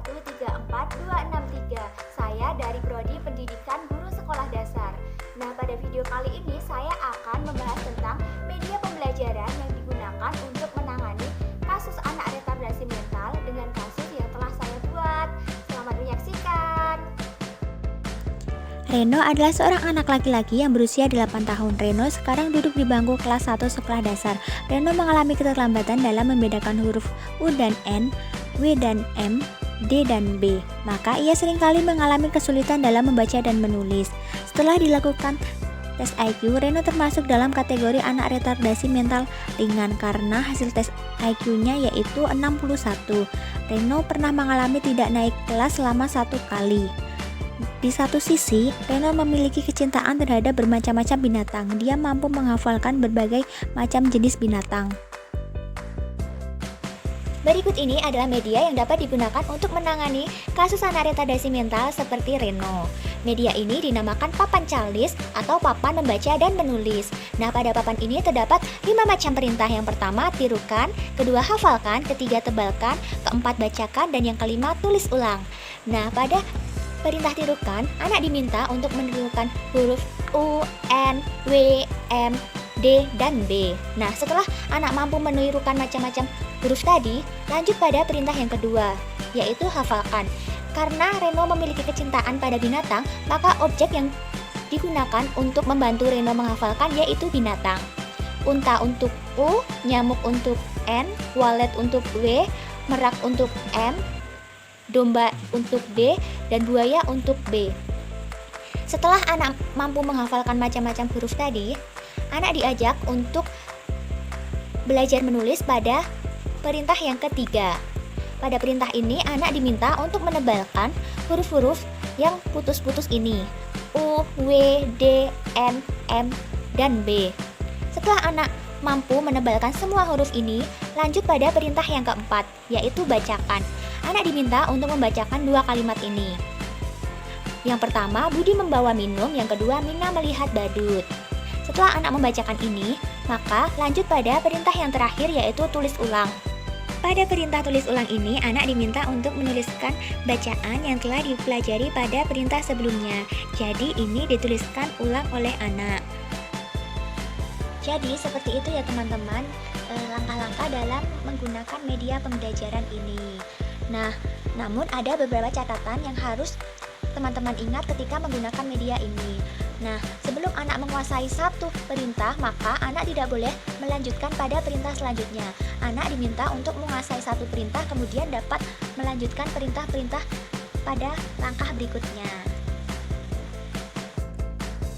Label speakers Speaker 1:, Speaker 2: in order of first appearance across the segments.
Speaker 1: 1346263. Saya dari Prodi Pendidikan Guru Sekolah Dasar. Nah, pada video kali ini saya akan membahas tentang media pembelajaran yang digunakan untuk menangani kasus anak retardasi mental dengan kasus yang telah saya buat. Selamat menyaksikan.
Speaker 2: Reno adalah seorang anak laki-laki yang berusia 8 tahun. Reno sekarang duduk di bangku kelas 1 sekolah dasar. Reno mengalami keterlambatan dalam membedakan huruf U dan N, W dan M, D dan B. Maka ia seringkali mengalami kesulitan dalam membaca dan menulis. Setelah dilakukan tes IQ, Reno termasuk dalam kategori anak retardasi mental ringan karena hasil tes IQ-nya yaitu 61. Reno pernah mengalami tidak naik kelas selama 1 kali. Di satu sisi, Reno memiliki kecintaan terhadap bermacam-macam binatang. Dia mampu menghafalkan berbagai macam jenis binatang.
Speaker 1: Berikut ini adalah media yang dapat digunakan untuk menangani kasus anak retardasi mental seperti Reno. Media ini dinamakan papan calis atau papan membaca dan menulis. Nah, pada papan ini terdapat 5 macam perintah. Yang pertama, tirukan, kedua, hafalkan, ketiga, tebalkan, keempat, bacakan, dan yang kelima, tulis ulang. Nah, pada perintah tirukan, anak diminta untuk menirukan huruf U, N, W, M, D, dan B. Nah, setelah anak mampu menirukan macam-macam huruf tadi, lanjut pada perintah yang kedua, yaitu hafalkan. Karena Reno memiliki kecintaan pada binatang, maka objek yang digunakan untuk membantu Reno menghafalkan yaitu binatang. Unta untuk U, nyamuk untuk N, walet untuk W, merak untuk M, domba untuk D, dan buaya untuk B. Setelah anak mampu menghafalkan macam-macam huruf tadi, anak diajak untuk belajar menulis pada perintah yang ketiga. Pada perintah ini, anak diminta untuk menebalkan huruf-huruf yang putus-putus ini, U, W, D, N, M, dan B. Setelah anak mampu menebalkan semua huruf ini, lanjut pada perintah yang keempat, yaitu bacakan. Anak diminta untuk membacakan 2 kalimat ini. Yang pertama, Budi membawa minum. Yang kedua, Mina melihat badut. Setelah anak membacakan ini, maka lanjut pada perintah yang terakhir yaitu tulis ulang. Pada perintah tulis ulang ini, anak diminta untuk menuliskan bacaan yang telah dipelajari pada perintah sebelumnya. Jadi ini dituliskan ulang oleh anak. Jadi seperti itu ya teman-teman, langkah-langkah dalam menggunakan media pembelajaran ini. Nah, namun ada beberapa catatan yang harus teman-teman ingat ketika menggunakan media ini. Nah, sebelum anak menguasai satu perintah, maka anak tidak boleh melanjutkan pada perintah selanjutnya. Anak diminta untuk menguasai satu perintah, kemudian dapat melanjutkan perintah-perintah pada langkah berikutnya.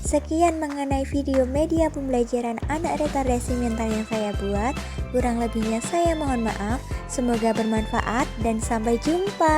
Speaker 2: Sekian mengenai video media pembelajaran anak retardasi mental yang saya buat. Kurang lebihnya saya mohon maaf. Semoga bermanfaat dan sampai jumpa.